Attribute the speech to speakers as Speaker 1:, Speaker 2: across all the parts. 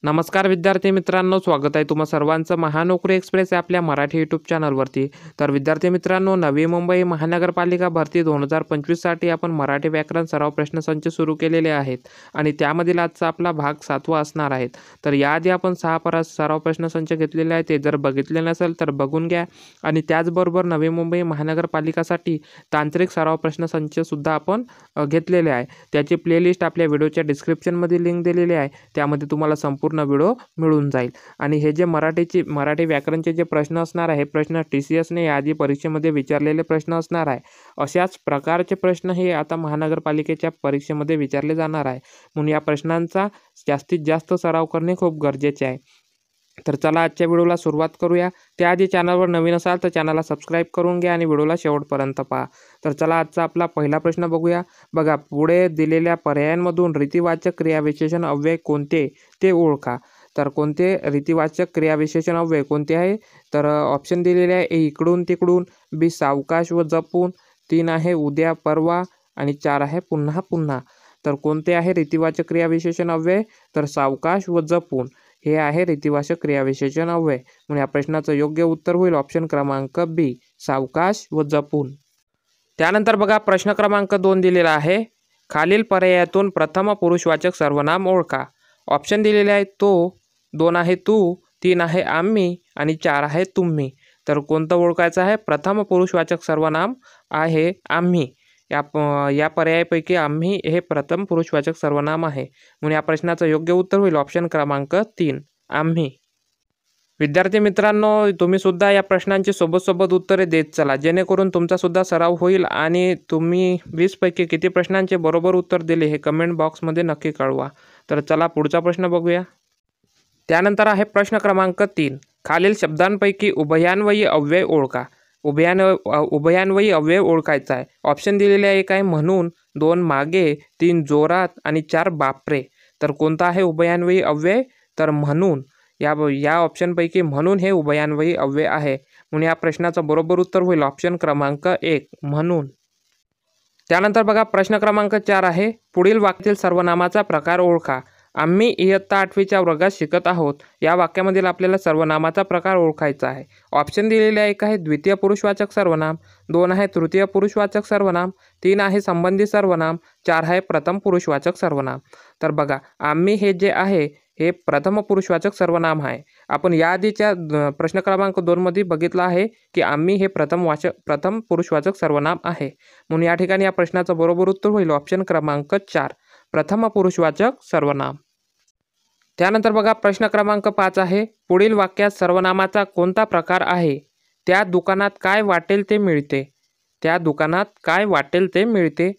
Speaker 1: नमस्कार विद्यार्थी मित्रांनो, स्वागत आहे तुम्हा सर्वांचं महानोकरी एक्सप्रेस या आपल्या मराठी यूट्यूब चॅनलवरती। तर विद्यार्थी मित्रांनो, नवी मुंबई महानगरपालिका भरती 2025 साठी आपण मराठी व्याकरण सराव प्रश्नसंच सुरू केलेले आहेत आणि त्यामधील आजचा आपला भाग 7वा असणार आहे। तर याआधी आपण 6 सराव प्रश्नसंच घेतलेले आहेत, ते जर बघितले नसेल तर बघून घ्या। आणि त्याचबरोबर नवी मुंबई महानगरपालिकासाठी तांत्रिक सराव प्रश्नसंच सुद्धा आपण घेतलेले आहे। त्याची प्लेलिस्ट आपल्या व्हिडिओच्या डिस्क्रिप्शनमध्ये लिंक दिलेली आहे, त्यामध्ये तुम्हाला संपूर्ण व्हिडिओ मिळून जाईल। आणि हे जे मराठी व्याकरणचे जे प्रश्न असणार आहे, प्रश्न TCS ने याआधी परीक्षेमध्ये विचारलेले प्रश्न असणार आहे। अशाच प्रकारचे प्रश्न हे आता महानगरपालिकेच्या परीक्षेमध्ये विचारले जाणार आहे, म्हणून या प्रश्नांचा जास्तीत जास्त सराव करणे खूप गरजेचे आहे। तर चला आजच्या व्हिडिओला सुरुवात करूया। त्याआधी चॅनलवर नवीन असाल तर चॅनलला सबस्क्राईब करून घ्या आणि व्हिडिओला शेवटपर्यंत पहा। तर चला आजचा आपला पहिला प्रश्न बघूया। बघा, पुढे दिलेल्या पर्यायांमधून रीतिवाचक क्रियाविशेषण अव्यय कोणते ते ओळखा। तर कोणते रीतिवाचक क्रियाविशेषण अव्यय कोणते आहे? तर ऑप्शन दिलेले आहे: ए इकडून तिकडून, बी सावकाश व जपून, 3 आहे उद्या परवा आणि 4 आहे पुन्हा पुन्हा। तर कोणते आहे रीतिवाचक क्रियाविशेषण अव्यय? तर सावकाश व जपून हे आहे रीतिवाचक क्रियाविशेषण अव्यय। म्हणून या प्रश्नाचं योग्य उत्तर होईल ऑप्शन क्रमांक बी, सावकाश व जपून। त्यानंतर बघा, प्रश्न क्रमांक 2 दिलेला आहे: खालील पर्यायातून प्रथम पुरुषवाचक सर्वनाम ओळखा। ऑप्शन दिलेले आहे: तो, 2 आहे तू, 3 आहे आम्ही आणि 4 आहे तुम्ही। तर कोणतं ओळखायचं आहे? प्रथम पुरुषवाचक सर्वनाम आहे आम्ही। या पर्यायापैकी आम्ही हे प्रथम पुरुषवाचक सर्वनाम आहे, म्हणून या प्रश्नाचं योग्य उत्तर होईल ऑप्शन क्रमांक 3, आम्ही। विद्यार्थी मित्रांनो, तुम्ही सुद्धा या प्रश्नांची सोबत उत्तरे देत चला, जेणेकरून तुमचा सुद्धा सराव होईल आणि तुम्ही 20 पैकी किती प्रश्नांचे बरोबर उत्तर दिले हे कमेंट बॉक्समध्ये नक्की कळवा। तर चला पुढचा प्रश्न बघूया। त्यानंतर आहे प्रश्न क्रमांक 3: खालील शब्दांपैकी उभयान्वयी अव्यय ओळखा। उभयान्वयी अव्यय ओळखायचा आहे। ऑप्शन दिलेले आहे: 1 आहे म्हणून, 2 मागे, 3 जोरात आणि 4 बापरे। तर कोणता आहे उभयान्वयी अव्यय? तर म्हणून। या ऑप्शनपैकी म्हणून हे उभयान्वयी अव्यय आहे, म्हणून या प्रश्नाचं बरोबर उत्तर होईल ऑप्शन क्रमांक 1, म्हणून। त्यानंतर बघा, प्रश्न क्रमांक 4 आहे: पुढील वाक्यातील सर्वनामाचा प्रकार ओळखा। आम्ही इयत्ता 8वीच्या वर्गात शिकत आहोत। या वाक्यामधील आपल्याला सर्वनामाचा प्रकार ओळखायचा आहे। ऑप्शन दिलेले आहे: 1 आहे द्वितीय पुरुषवाचक सर्वनाम, 2 आहे तृतीय पुरुषवाचक सर्वनाम, 3 आहे संबंधी सर्वनाम, 4 आहे प्रथम पुरुषवाचक सर्वनाम। तर बघा, आम्ही हे जे आहे हे प्रथम पुरुषवाचक सर्वनाम आहे। आपण याआधीच्या प्रश्न क्रमांक 2 मध्ये बघितलं आहे की आम्ही हे प्रथम पुरुषवाचक सर्वनाम आहे, म्हणून या ठिकाणी या प्रश्नाचं बरोबर उत्तर होईल ऑप्शन क्रमांक 4, प्रथम पुरुषवाचक सर्वनाम। त्यानंतर बघा, प्रश्न क्रमांक 5 आहे: पुढील वाक्यात सर्वनामाचा कोणता प्रकार आहे? त्या दुकानात काय वाटेल ते मिळते। त्या दुकानात काय वाटेल ते मिळते।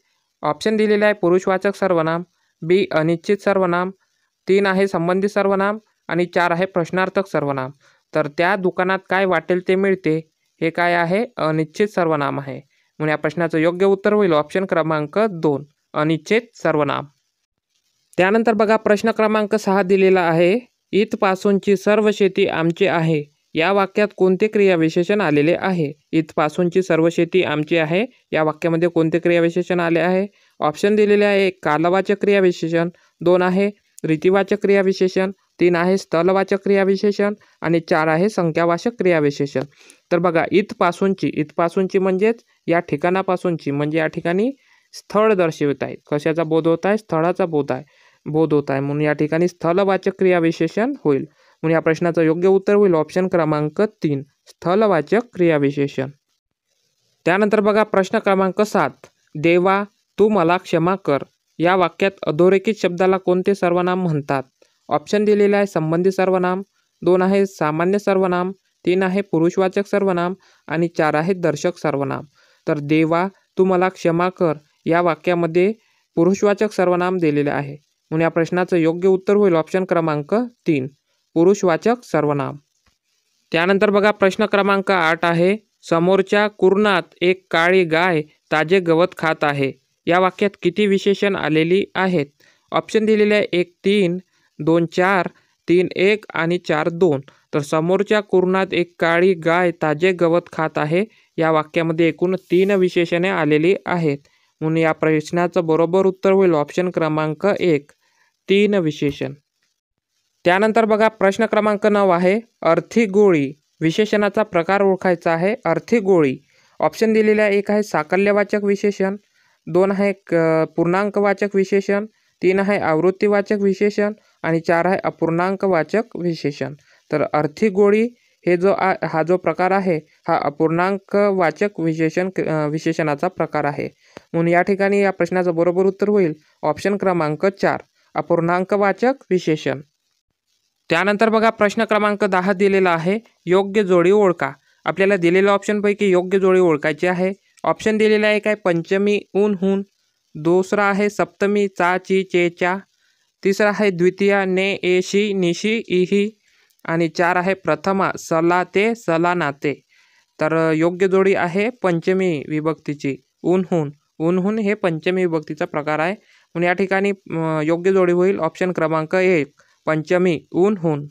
Speaker 1: ऑप्शन दिलेले आहे: पुरुषवाचक सर्वनाम, बी अनिश्चित सर्वनाम, 3 आहे संबंधी सर्वनाम आणि 4 आहे प्रश्नार्थक सर्वनाम। तर त्या दुकानात काय वाटेल ते मिळते हे काय आहे? अनिश्चित सर्वनाम आहे, म्हणून या प्रश्नाचं योग्य उत्तर होईल ऑप्शन क्रमांक 2, अनिश्चित सर्वनाम। त्यानंतर बघा, प्रश्न क्रमांक 6 दिलेला आहे: इथपासूनची सर्व शेती आमची आहे। या वाक्यात कोणते क्रियाविशेषण आलेले आहे? इथपासूनची सर्व शेती आमची आहे या वाक्यामध्ये कोणते क्रियाविशेषण आले आहे? ऑप्शन दिलेले आहे: 1 कालवाचक क्रियाविशेषण, 2 आहे रीतिवाचक क्रियाविशेषण, 3 आहे स्थलवाचक क्रियाविशेषण आणि 4 आहे संख्यावाचक क्रियाविशेषण। तर बघा, इथपासूनची म्हणजेच या ठिकाणापासूनची, म्हणजे या ठिकाणी स्थळ दर्शवित आहे। कशाचा बोध होत आहे? स्थळाचा बोध होत आहे, म्हणून या ठिकाणी स्थलवाचक क्रियाविशेषण होईल, म्हणून या प्रश्नाचं योग्य उत्तर होईल ऑप्शन क्रमांक 3, स्थलवाचक क्रियाविशेषण। त्यानंतर बघा, प्रश्न क्रमांक 7: देवा तू मला क्षमा कर। या वाक्यात अधोरेखित शब्दाला कोणते सर्वनाम म्हणतात? ऑप्शन दिलेले आहे: संबंधी सर्वनाम, 2 आहे सामान्य सर्वनाम, 3 आहे पुरुषवाचक सर्वनाम आणि 4 आहे दर्शक सर्वनाम। तर देवा तू मला क्षमा कर या वाक्यामध्ये पुरुषवाचक सर्वनाम दिलेले आहे, म्हणून या प्रश्नाचं योग्य उत्तर होईल ऑप्शन क्रमांक 3, पुरुषवाचक सर्वनाम। त्यानंतर बघा, प्रश्न क्रमांक 8 आहे: समोरच्या कुरणात एक काळी गाय ताजे गवत खात आहे। या वाक्यात किती विशेषण आलेली आहेत? ऑप्शन दिलेले आहे: 1 3, 2 4, 3 1 आणि 4 2। तर समोरच्या कुरणात एक काळी गाय ताजे गवत खात आहे या वाक्यामध्ये एकूण 3 विशेषणे आलेली आहेत, म्हणून या प्रश्नाचं बरोबर उत्तर होईल ऑप्शन क्रमांक 1, 3 विशेषण। त्यानंतर बघा प्रश्न क्रमांक 9 आहे आर्थिक गोळी विशेषणाचा प्रकार ओळखायचा आहे. आर्थिक गोळी ऑप्शन दिलेले आहे. एक आहे साकल्यवाचक विशेषण, 2 आहे पूर्णांकवाचक विशेषण, 3 आहे आवृत्तीवाचक विशेषण आणि 4 आहे अपूर्णांकवाचक विशेषण. तर आर्थिक गोळी हे हा जो प्रकार आहे हा अपूर्णांकवाचक विशेषणाचा प्रकार आहे. म्हणून या ठिकाणी या प्रश्नाचं बरोबर उत्तर होईल ऑप्शन क्रमांक 4 अपूर्णांकवाचक विशेषण. त्यानंतर बघा प्रश्न क्रमांक 10 दिलेला आहे योग्य जोडी ओळखा. आपल्याला दिलेल्या ऑप्शनपैकी योग्य जोडी ओळखायची आहे. ऑप्शन दिलेला आहे काय पंचमी ऊन हून, दुसरा आहे सप्तमी चा ची चे च्या, तिसरा आहे द्वितीया ने ए शी निशी इही आणि 4 आहे प्रथमा सला ते सला नाते. तर योग्य जोडी आहे पंचमी विभक्तीची ऊन हून हे पंचमी विभक्तीचा प्रकार आहे. म्हणून या ठिकाणी योग्य जोडी होईल ऑप्शन क्रमांक 1 पंचमी ऊन हून.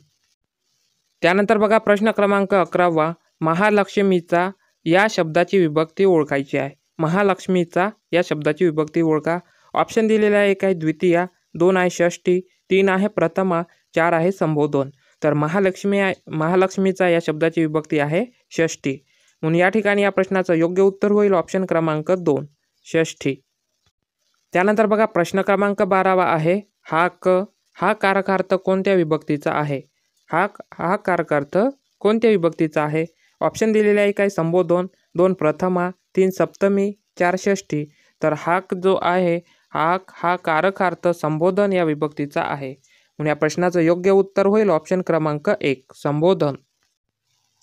Speaker 1: त्यानंतर बघा प्रश्न क्रमांक 11 महालक्ष्मीचा या शब्दाची विभक्ती ओळखायची आहे. महालक्ष्मीचा या शब्दाची विभक्ती ओळखा. ऑप्शन दिलेला आहे 1 आहे द्वितीया, 2 आहे षष्ठी, 3 आहे प्रथमा, 4 आहे संबोधन. तर महालक्ष्मीचा या शब्दाची विभक्ती आहे षष्ठी. म्हणून या ठिकाणी या प्रश्नाचं योग्य उत्तर होईल ऑप्शन क्रमांक 2 षष्ठी. त्यानंतर बघा प्रश्न क्रमांक 12 आहे हा कारकार्थ कोणत्या विभक्तीचा आहे. हा कारकार्थ कोणत्या विभक्तीचा आहे. ऑप्शन दिलेले आहे काय संबोधन, 2 प्रथमा, 3 सप्तमी, 4 षष्ठी. तर जो आहे हा कारकार्थ संबोधन या विभक्तीचा आहे. म्हणून या प्रश्नाचं योग्य उत्तर होईल ऑप्शन क्रमांक 1 संबोधन.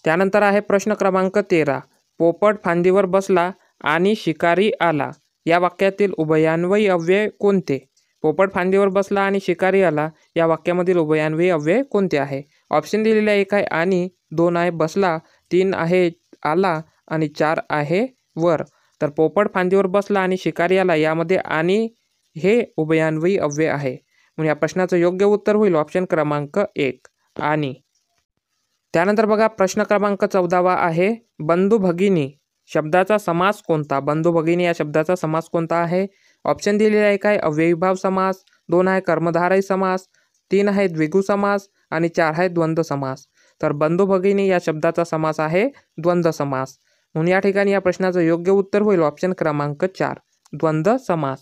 Speaker 1: त्यानंतर आहे प्रश्न क्रमांक 13 पोपट फांदीवर बसला आणि शिकारी आला या वाक्यातील उभयान्वयी अव्यय कोणते. पोपट फांदीवर बसला आणि शिकारी आला या वाक्यामधील उभयान्वयी अव्यय कोणते आहे. ऑप्शन दिलेले आहे 1 आहे आणि, 2 आहे बसला, 3 आहे आला आणि 4 आहे वर. तर पोपट फांदीवर बसला आणि शिकारी आला यामध्ये आणि हे उभयान्वयी अव्यय आहे. म्हणून या प्रश्नाचं योग्य उत्तर होईल ऑप्शन क्रमांक 1 आणि. त्यानंतर बघा प्रश्न क्रमांक 14 आहे बंधू भगिनी शब्दाचा समास कोणता. बंधू भगिनी या शब्दाचा समास कोणता आहे. ऑप्शन दिलेले आहे काय अव्ययीभाव समास, 2 आहे कर्मधारय समास, 3 आहे द्विगु समास आणि 4 आहे द्वंद्व समास. तर बंधू भगिनी या शब्दाचा समास आहे द्वंद्व समास. म्हणून या ठिकाणी या प्रश्नाचं योग्य उत्तर होईल ऑप्शन क्रमांक 4 द्वंद्व समास.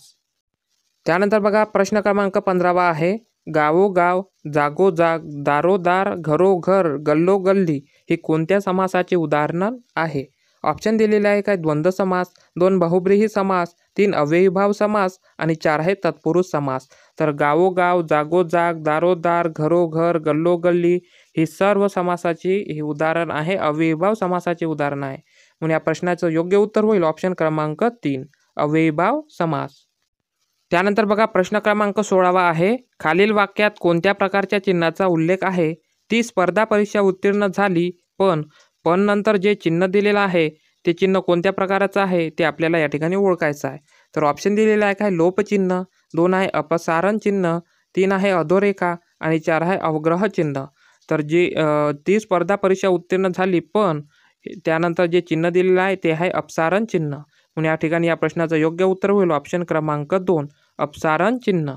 Speaker 1: त्यानंतर बघा प्रश्न क्रमांक 15 आहे गावोगाव, जागोजाग, दारोदार, घरोघर, गल्लोगल्ली ही कोणत्या समासाचे उदाहरण आहे. ऑप्शन दिलेले आहे काय द्वंद्व समास, 2 बहुब्रीही समास, 3 अव्ययीभाव समास आणि 4 आहे तत्पुरुष समास. तर गावोगाव, जागोजाग, दारोदार, घरोघर, गल्लोगल्ली ही सर्व समासाची उदाहरण आहे, अव्ययीभाव समासाचे उदाहरण आहे. म्हणून या प्रश्नाचं योग्य उत्तर होईल ऑप्शन क्रमांक 3 अव्ययीभाव समास. त्यानंतर बघा प्रश्न क्रमांक 16 आहे खालील वाक्यात कोणत्या प्रकारच्या चिन्हाचा उल्लेख आहे. ती स्पर्धा परीक्षा उत्तीर्ण झाली पण नंतर जे चिन्ह दिलेलं आहे ते चिन्ह कोणत्या प्रकाराचं आहे ते आपल्याला या ठिकाणी ओळखायचं आहे. तर ऑप्शन दिलेलं आहे काय लोपचिन्ह, 2 आहे अपसारण चिन्ह, 3 आहे अधोरेखा आणि 4 आहे अवग्रह चिन्ह. तर ती स्पर्धा परीक्षा उत्तीर्ण झाली पण त्यानंतर जे चिन्ह दिलेलं आहे ते आहे अपसारण चिन्ह. म्हणून या ठिकाणी या प्रश्नाचं योग्य उत्तर होईल ऑप्शन क्रमांक 2 अपसारण चिन्ह.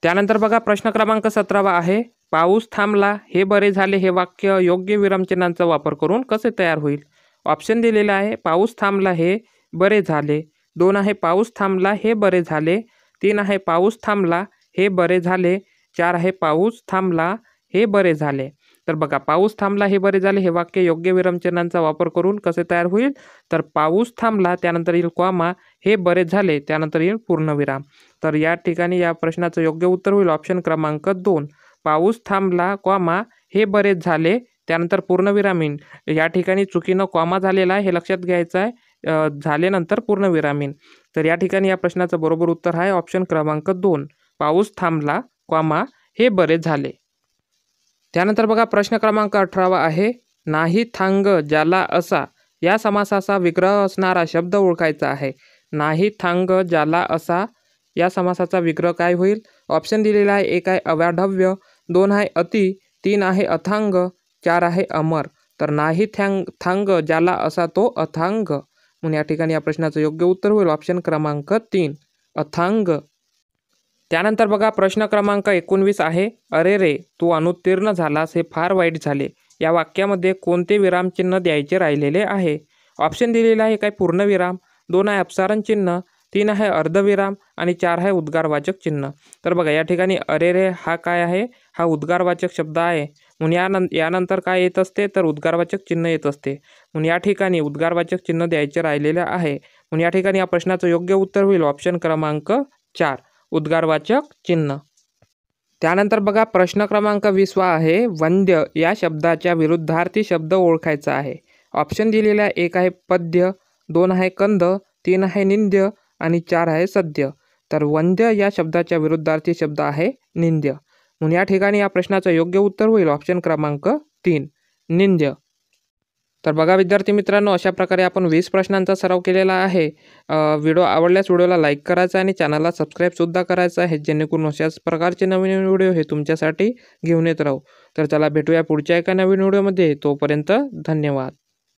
Speaker 1: त्यानंतर बघा प्रश्न क्रमांक 17 आहे पाऊस थांबला हे बरे झाले हे वाक्य योग्य विरामचिन्हांचा वापर करून कसे तयार होईल. ऑप्शन दिलेला आहे पाऊस थांबला हे बरे झाले, 2 आहे पाऊस थांबला हे बरे झाले, 3 आहे पाऊस थांबला हे बरे झाले, 4 आहे पाऊस थांबला हे बरे झाले. तर बघा पाऊस थांबला हे बरे झाले हे वाक्य योग्य विरामचिन्हांचा वापर करून कसे तयार होईल. तर पाऊस थांबला त्यानंतर येईल कॉमा, हे बरे झाले त्यानंतर येईल पूर्णविराम. तर या ठिकाणी या प्रश्नाचं योग्य उत्तर होईल ऑप्शन क्रमांक 2 पाऊस थांबला कॉमा हे बरेच झाले त्यानंतर पूर्णविरामीन. या ठिकाणी चुकीनं कॉमा झालेला आहे हे लक्षात घ्यायचं आहे, झाल्यानंतर पूर्णविरामीन. तर या ठिकाणी या प्रश्नाचं बरोबर उत्तर आहे ऑप्शन क्रमांक 2 पाऊस थांबला कॉमा हे बरे झाले. त्यानंतर बघा प्रश्न क्रमांक 18 आहे नाही थांग ज्याला असा या समासाचा विग्रह असणारा शब्द ओळखायचा आहे. नाही थांग ज्याला असा या समासाचा विग्रह काय होईल. ऑप्शन दिलेला आहे 1 आहे अवाढव्य, 2 आहे अति, 3 आहे अथांग, 4 आहे अमर. तर नाही थांग ज्याला असा तो अथांग. म्हणून या ठिकाणी या प्रश्नाचं योग्य उत्तर होईल ऑप्शन क्रमांक 3 अथांग. त्यानंतर बघा प्रश्न क्रमांक 19 आहे. अरे रे तू अनुत्तीर्ण झालास हे फार वाईट झाले. या वाक्यामध्ये कोणते विरामचिन्ह द्यायचे राहिलेले आहे? ऑप्शन दिलेला आहे काय पूर्णविराम, 2 आहे अपसारण चिन्ह, 3 आहे अर्धविराम आणि 4 आहे उद्गारवाचक चिन्ह. तर बघा या ठिकाणी अरे रे हा काय आहे? हा उद्गारवाचक शब्द आहे. म्हणून यानंतर काय येत असते तर उद्गारवाचक चिन्ह येत असते. म्हणून या ठिकाणी उद्गारवाचक चिन्ह द्यायचे राहिलेले आहे. म्हणून या ठिकाणी या प्रश्नाचं योग्य उत्तर होईल ऑप्शन क्रमांक 4 उद्गारवाचक चिन्ह. त्यानंतर बघा प्रश्न क्रमांक 20 आहे. वंद्य या शब्दाच्या विरुद्धार्थी शब्द ओळखायचा आहे. ऑप्शन दिलेला 1 आहे पद्य, 2 आहे कंद, 3 आहे निंद्य आणि 4 आहे सद्य. तर वंद्य या शब्दाच्या विरुद्धार्थी शब्द आहे निंद्य. म्हणून या ठिकाणी या प्रश्नाचं योग्य उत्तर होईल ऑप्शन क्रमांक 3 निंद्य. तर बघा विद्यार्थी मित्रांनो, अशा प्रकारे आपण 20 प्रश्नांचा सराव केलेला आहे. व्हिडिओ आवडल्यास व्हिडिओला लाईक करायचा आणि चॅनलला सबस्क्राईबसुद्धा करायचं आहे, जेणेकरून अशाच प्रकारचे नवीन व्हिडिओ हे तुमच्यासाठी घेऊन येत राहू. तर चला भेटूया पुढच्या एका नवीन व्हिडिओमध्ये. तोपर्यंत धन्यवाद.